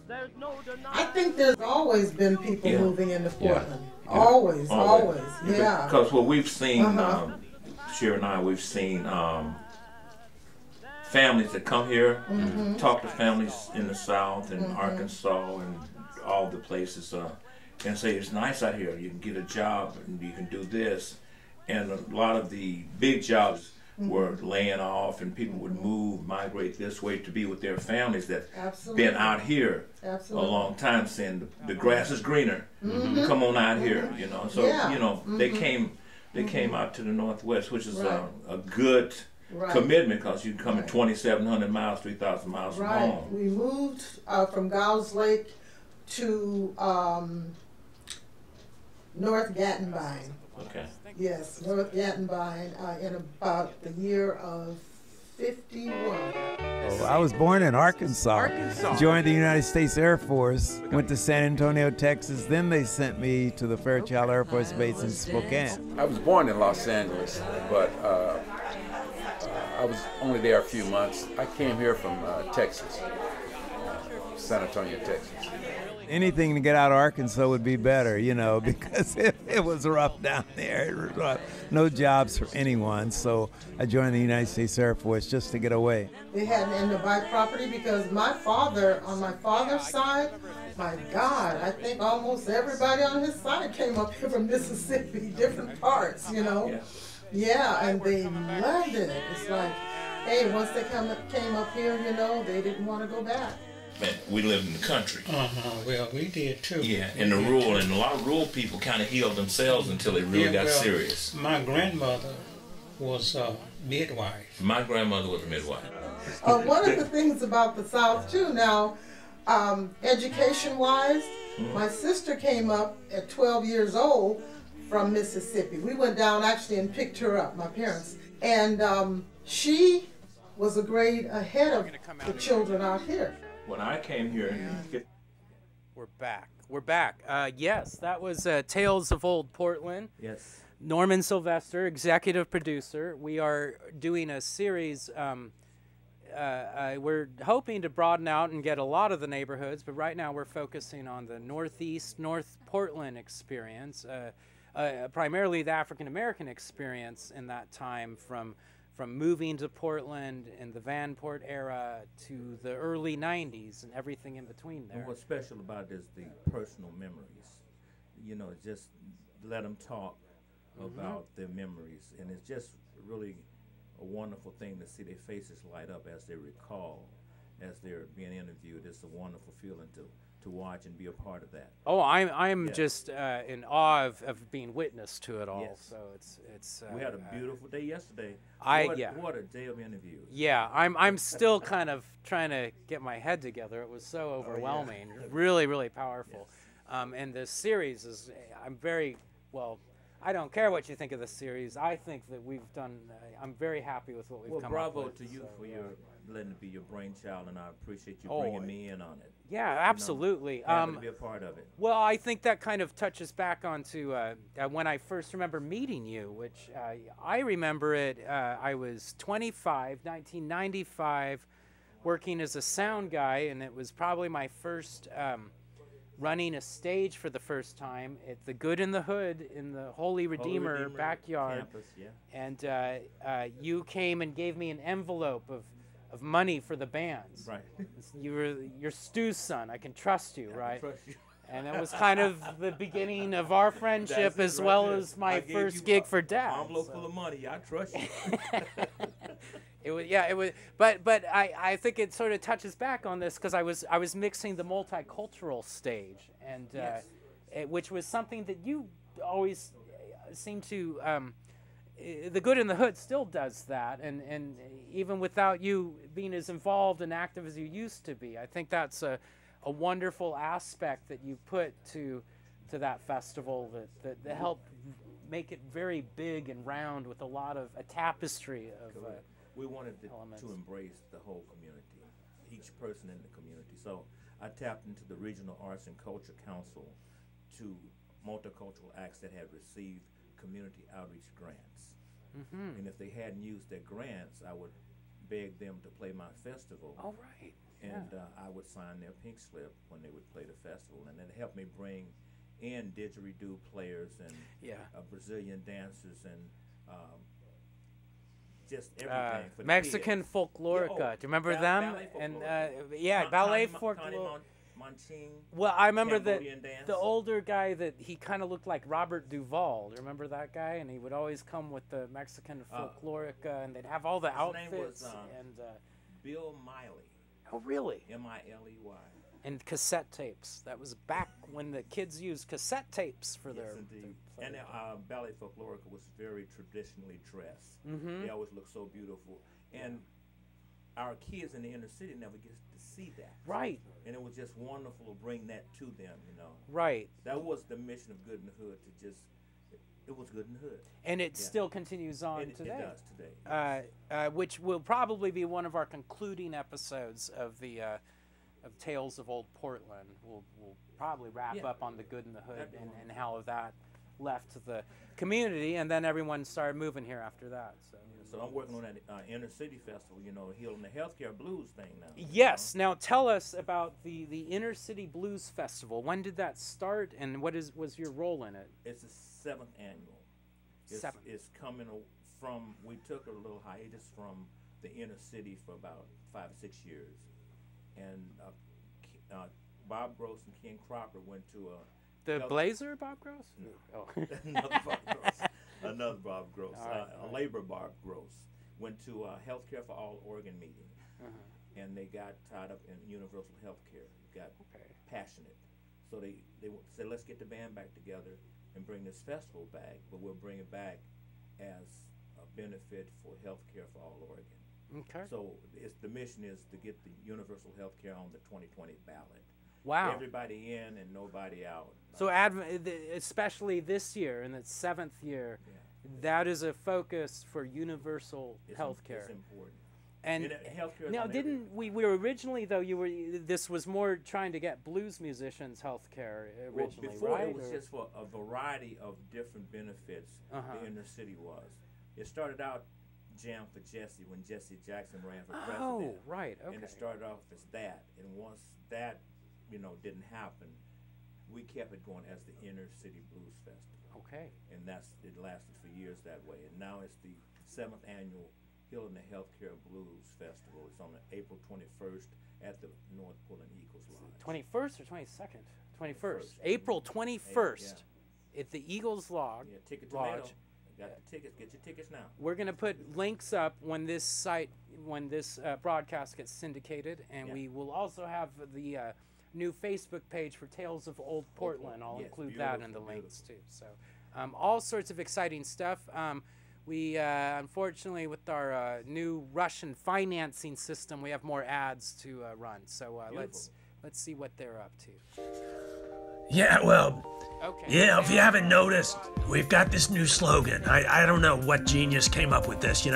there's no denying. I think there's always been people moving into Portland. Always. Yeah. Because what we've seen, Shira and I, we've seen families that come here, talk to families in the South and Arkansas and all the places, and say it's nice out here. You can get a job and you can do this. And a lot of the big jobs were laying off, and people would move, migrate this way to be with their families that been out here a long time, saying the grass is greener. Come on out here, you know. So you know they came out to the Northwest, which is a good commitment, because you come in 2,700 miles, 3,000 miles from home. We moved from Gowes Lake to North Gattenbine. Okay. Yes, North Gattenbine in about the year of 51. Oh, I was born in Arkansas. Arkansas. Joined the United States Air Force. Went to San Antonio, Texas. Then they sent me to the Fairchild Air Force Base in Spokane. I was born in Los Angeles, but I was only there a few months. I came here from Texas, San Antonio, Texas. Anything to get out of Arkansas would be better, you know, because it was rough down there. It was rough. No jobs for anyone, so I joined the United States Air Force just to get away. They had an end to buy property because my father, on my father's side, my God, I think almost everybody on his side came up here from Mississippi, different parts, you know. Yeah, and they loved it. It's like, hey, once they came up here, you know, they didn't want to go back. Man, we lived in the country. Well, we did too. Yeah, and the rural, and a lot of rural people kind of healed themselves until they really got serious. My grandmother was a midwife. My grandmother was a midwife. One of the things about the South too now, education-wise, my sister came up at 12 years old from Mississippi. We went down actually and picked her up, my parents, and she was a grade ahead of the children out here. When I came here, we're back. We're back. Yes, that was Tales of Old Portland. Yes. Norman Sylvester, executive producer. We are doing a series. We're hoping to broaden out and get a lot of the neighborhoods, but right now we're focusing on the Northeast, North Portland experience, primarily the African American experience in that time from moving to Portland in the Vanport era to the early 90s and everything in between there. And what's special about it is the personal memories. You know, just let them talk about their memories. And it's just really a wonderful thing to see their faces light up as they recall, as they're being interviewed. It's a wonderful feeling to watch and be a part of that. Oh, I'm just in awe of being witness to it all. Yes. So it's. We had a beautiful day yesterday. What a day of interviews. Yeah, I'm still kind of trying to get my head together. It was so overwhelming, really, really powerful. Yes. And this series is, I'm very well. I don't care what you think of the series. I think that we've done. I'm very happy with what we've come up with. Well, bravo to you for your letting it be your brainchild, and I appreciate you bringing me in on it. Yeah, absolutely. To be a part of it. Well, I think that kind of touches back onto when I first remember meeting you, which I remember it. I was 25, 1995, working as a sound guy, and it was probably my first running a stage for the first time at the Good in the Hood in the Holy Redeemer backyard. Campus, yeah. And you came and gave me an envelope of money for the bands. Right. You're Stu's son. I can trust you, right? I trust you. And that was kind of the beginning of our friendship, as well as my first gig for Dad. Envelope full of money. I trust you. It was. But I think it sort of touches back on this because I was mixing the multicultural stage, and which was something that you always seem to. The Good in the Hood still does that, and even without you being as involved and active as you used to be, I think that's a wonderful aspect that you put to that festival that helped make it very big and round with a lot of a tapestry of we wanted elements. to embrace the whole community, each person in the community. So I tapped into the Regional Arts and Culture Council to multicultural acts that had received community outreach grants. Mm-hmm. And if they hadn't used their grants, I would beg them to play my festival. Oh, right. And I would sign their pink slip when they would play the festival. And it helped me bring in didgeridoo players and Brazilian dancers and just everything. For Mexican kids. folklorica. Do you remember them? Ballet folklore. Manchin, well, I remember the older guy that he kind of looked like Robert Duvall. Do you remember that guy? And he would always come with the Mexican folklorica, and they'd have all the outfits. His name was and Bill Miley. Oh, really? M-I-L-E-Y. And cassette tapes. That was back when the kids used cassette tapes for their. And Ballet Folklorica was very traditionally dressed. Mm-hmm. They always looked so beautiful. And our kids in the inner city never get to see that. Right. And it was just wonderful to bring that to them, you know. Right. That was the mission of Good in the Hood, to just It was Good in the Hood. And it still continues on today. It does today. Which will probably be one of our concluding episodes of the of Tales of Old Portland. We'll probably wrap up on the Good in the Hood and how that left the community, and then everyone started moving here after that. So I'm working on that inner city festival, you know, healing the healthcare blues thing now. Yes. Now tell us about the Inner City Blues Festival. When did that start, and what was your role in it? It's the 7th annual. It's coming from, we took a little hiatus from the inner city for about 5 or 6 years, and Bob Gross and Ken Cropper went to the Blazer Bob Gross? No. Oh. Another Bob Gross. Another Bob Gross. Right, a labor Bob Gross went to a Healthcare for All Oregon meeting, and they got tied up in universal healthcare. Got passionate, so they said, let's get the band back together and bring this festival back, but we'll bring it back as a benefit for healthcare for all Oregon. Okay. So the mission is to get the universal healthcare on the 2020 ballot. Wow. Everybody in and nobody out. So especially this year, in its 7th year, that is a focus for universal health care. It's important. And healthcare now, didn't we were originally, though, this was more trying to get blues musicians health care originally, before right? It was just for a variety of different benefits the inner city was. It started out Jam for Jesse when Jesse Jackson ran for president. Oh, right, okay. And it started off as that, and once that, didn't happen, we kept it going as the Inner City Blues Festival. Okay. And it lasted for years that way. And now it's the 7th annual Healing the Healthcare Blues Festival. It's on April 21st at the North Portland Eagles Lodge. 21st or 22nd? 21st. April 21st at the Eagles Lodge. Yeah, Ticket Tomato. Got the tickets. Get your tickets now. We're going to put links up when this broadcast gets syndicated, and we will also have the new Facebook page for Tales of Old Portland. I'll include that in the links too. So all sorts of exciting stuff. We unfortunately, with our new Russian financing system, we have more ads to run. So let's see what they're up to. Yeah, well, okay. Yeah, if you haven't noticed, we've got this new slogan. I don't know what genius came up with this,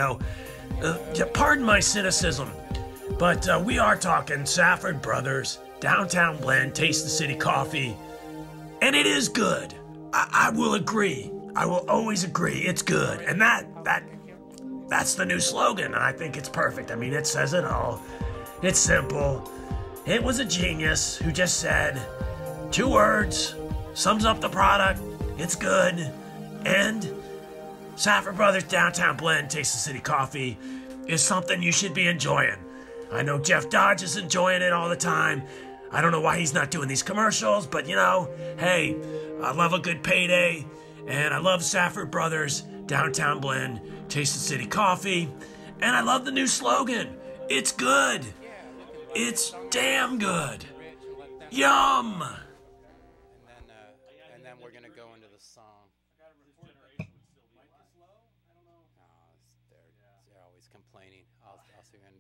pardon my cynicism, but we are talking Safford Brothers, Downtown Blend, Taste the City Coffee, and it is good. I will agree. I will always agree. It's good. And that's the new slogan, and I think it's perfect. I mean, it says it all. It's simple. It was a genius who just said 2 words, sums up the product, it's good, and Safford Brothers Downtown Blend Taste the City Coffee is something you should be enjoying. I know Jeff Dodge is enjoying it all the time. I don't know why he's not doing these commercials, but hey, I love a good payday, and I love Safford Brothers Downtown Blend Taste the City Coffee, and I love the new slogan. It's good. It's damn good. Yum. And then we're gonna go into the song. They're always complaining. I'll see what I'm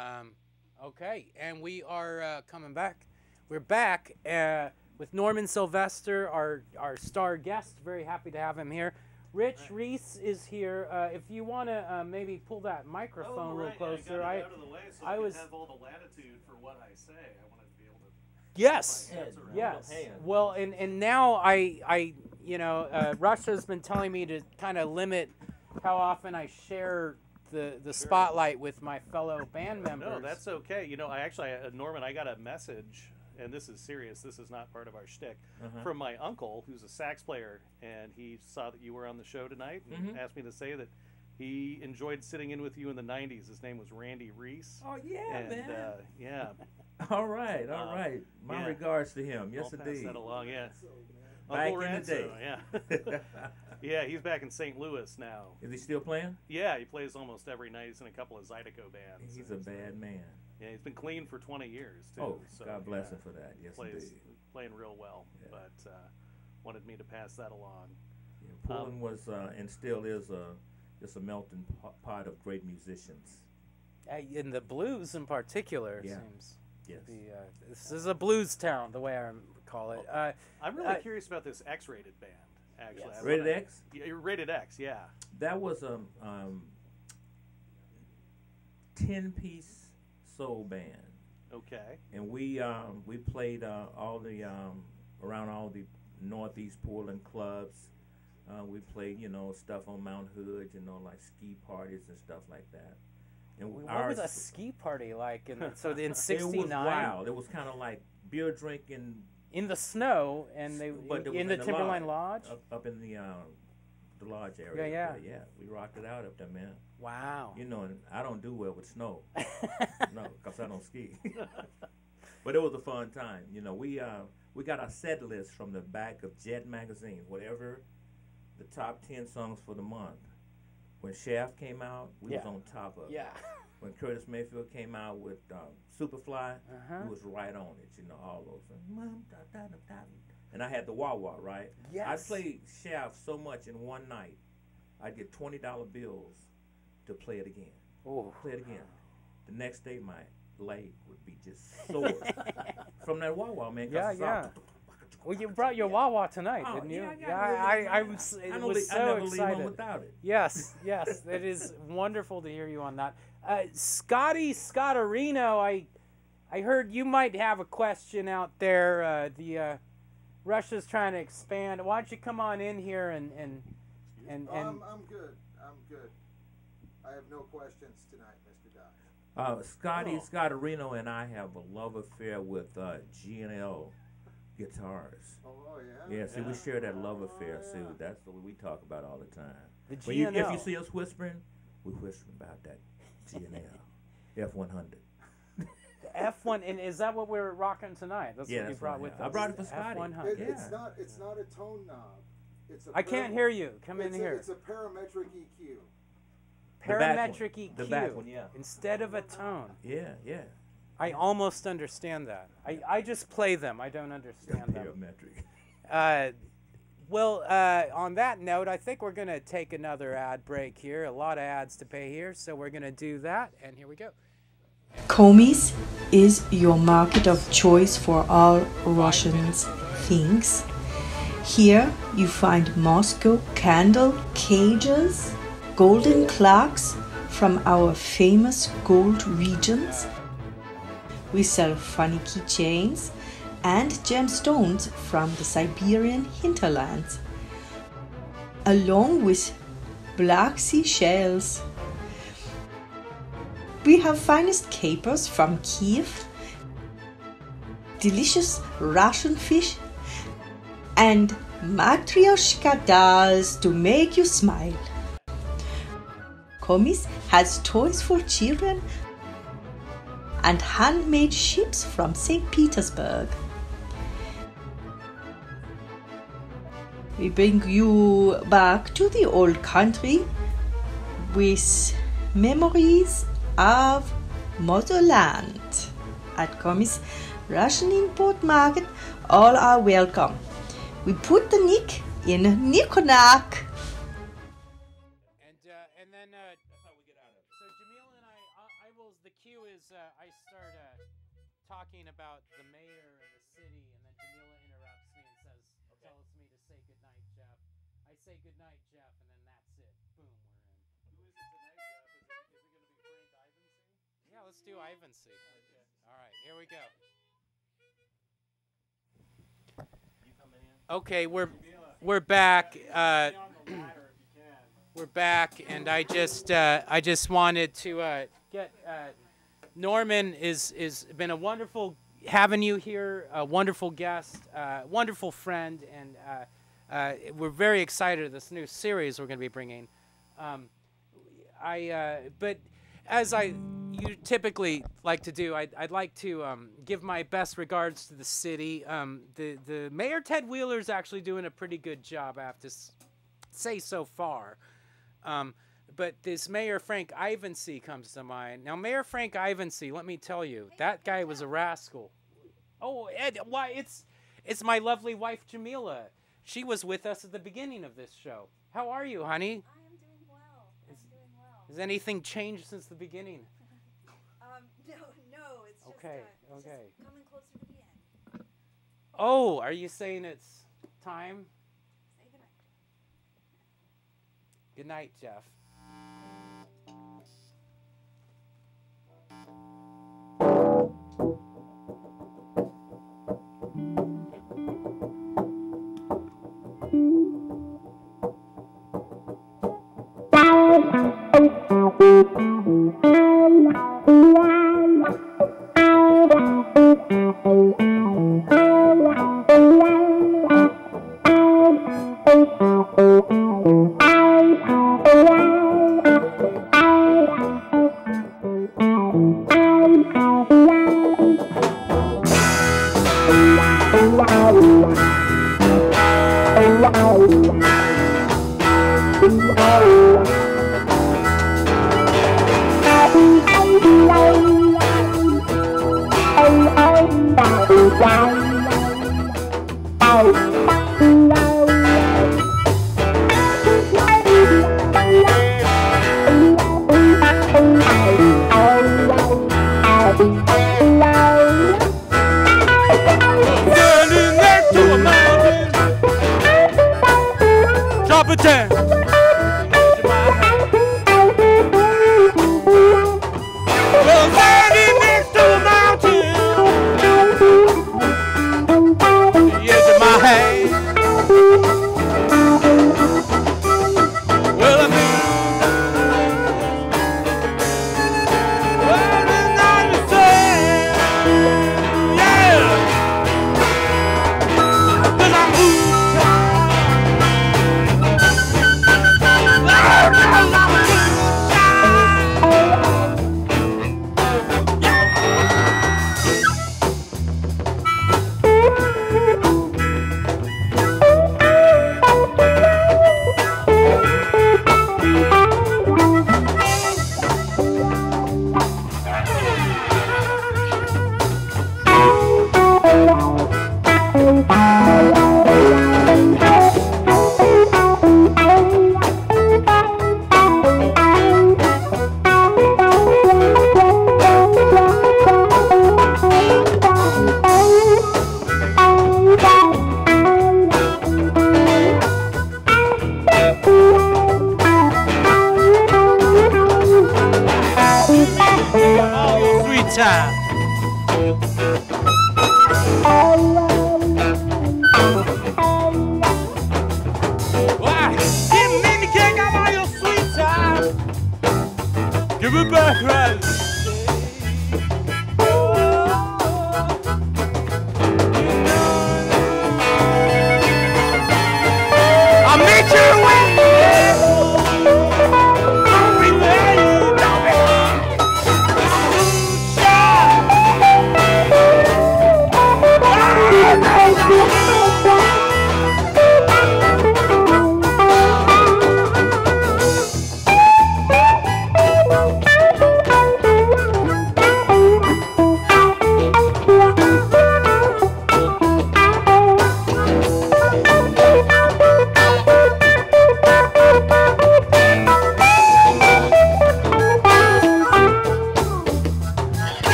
gonna do. Okay, and we are coming back. We're back with Norman Sylvester, our star guest. Very happy to have him here. Rich Reese is here. If you want to maybe pull that microphone real closer. I got it out of the way so I was have all the latitude for what I say. I wanted to be able to. Yes. Yes. Well, and now Russia's been telling me to kind of limit how often I share the spotlight with my fellow band members. No, that's okay. Norman, I got a message, and this is serious. This is not part of our shtick, from my uncle, who's a sax player, and he saw that you were on the show tonight and asked me to say that he enjoyed sitting in with you in the 90s. His name was Randy Reese. Oh, yeah, man. Yeah. All right. My regards to him. Yes, I'll indeed. pass that along, yeah. Back Uncle in the day. Yeah. Yeah, he's back in St. Louis now. Is he still playing? Yeah, he plays almost every night. He's in a couple of Zydeco bands. He's a bad man. Yeah, he's been clean for 20 years, too. Oh, so, God bless him for that. Yes, indeed. Playing real well, but wanted me to pass that along. Yeah, Portland was and still is just a melting pot of great musicians. In the blues in particular, Yeah. seems Yes. to be, this is a blues town, the way I call it. I'm really curious about this X-rated band. actually. Yes. Rated X? Yeah, Rated X, yeah. That was a 10-piece soul band. Okay. And we played all the around all the Northeast Portland clubs. We played, stuff on Mount Hood, like ski parties and stuff like that. And what was a ski party like? In '69, it was wild. It was kind of like beer drinking in the snow, and in the Timberline Lodge, up in the lodge area. Yeah. We rocked it out up there, man. Wow. And I don't do well with snow. No, because I don't ski. But it was a fun time. We got our set list from the back of Jet magazine, whatever the top 10 songs for the month. When Shaft came out, we was on top of it. Yeah. When Curtis Mayfield came out with Superfly, we was right on it. All those. And I had the wah-wah, right? Yes. I played Shaft so much in one night, I'd get $20 bills to play it again. Oh. Play it again. The next day, my leg would be just sore from that wah-wah, man. Yeah. Well, you brought your wah-wah tonight, didn't you? I was so never excited. leave home without it. Yes. It is wonderful to hear you on that. Scotterino, I heard you might have a question out there. Russia's trying to expand. Why don't you come on in here and I'm good. I have no questions tonight, Mr. Doc. Scotterino and I have a love affair with G&L guitars. Oh, yeah? Yeah, see, we share that love affair. See, that's what we talk about all the time. The But if you see us whispering, we whispering about that G&L F100. F1, and is that what we're rocking tonight? That's what you brought with us. I brought it for Scotty. F100. It's not a tone knob. I can't hear you. Come in here. It's a parametric EQ. Parametric EQ. The back one, instead of a tone. Yeah. I almost understand that. I just play them. I don't understand them. Parametric. On that note, I think we're going to take another ad break here. A lot of ads to pay here, so we're going to do that. And here we go. Komis is your market of choice for all Russians things. Here you find Moscow candle cages, golden clocks from our famous gold regions. We sell funny keychains and gemstones from the Siberian hinterlands, along with Black Sea shells. We have finest capers from Kiev, delicious Russian fish, and matryoshka dolls to make you smile. Komis has toys for children and handmade ships from St. Petersburg. We bring you back to the old country with memories of motherland. At Komis Russian Import Market, all are welcome. We put the Nick in Nikonak. And then that's how we get out of it. So Jamila and the cue is I start talking about the mayor and the city, and then Jamila interrupts me and says, tells me to say goodnight, Jeff. I say goodnight, Jeff, and then that's it. Boom, we're in. Who is it tonight, Jeff? Is it going to be Frank Ivancy? Yeah, let's do Ivancy. Okay. All right, here we go. Okay, we're back. We're back, and I just wanted to get Norman is been a wonderful having you here, a wonderful guest, wonderful friend, and we're very excited of this new series we're going to be bringing. But as you typically like to do, I'd like to give my best regards to the city. The Mayor Ted Wheeler's actually doing a pretty good job, I have to say so far. But this Mayor Frank Ivancy comes to mind. Now, Mayor Frank Ivancy, let me tell you, that guy was a rascal. Oh, Ed, why it's my lovely wife Jamila. She was with us at the beginning of this show. How are you, honey? I am doing well. Has anything changed since the beginning? No, it's just, okay. just coming closer to the end. Oh, are you saying it's time? Say goodnight. Good night, Jeff.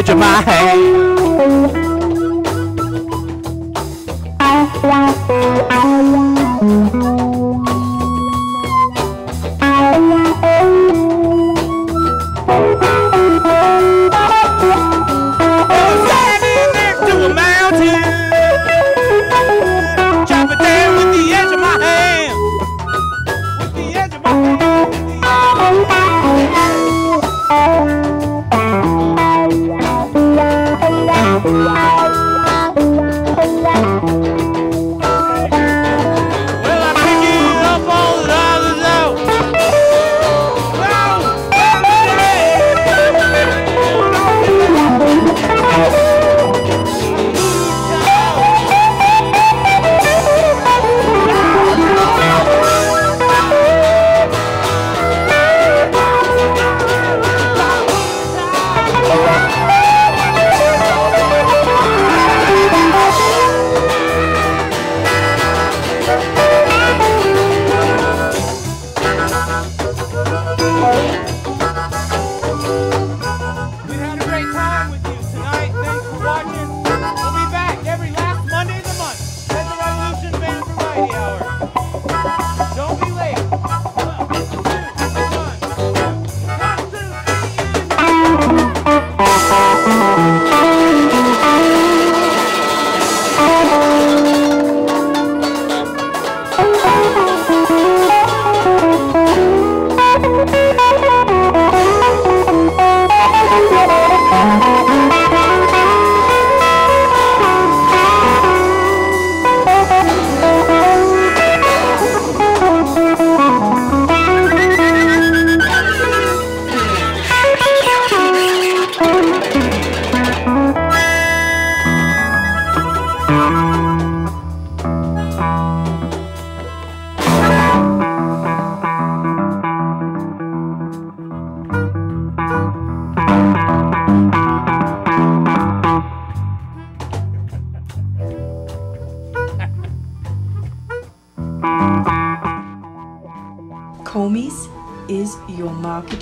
edge of my hand. Standing next to a mountain, chop it down with the edge of my hand. With the edge of my hand.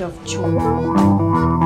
market of choice.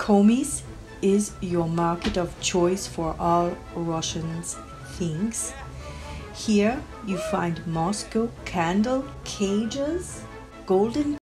Komis is your market of choice for all Russians things. Here you find Moscow candle cages, golden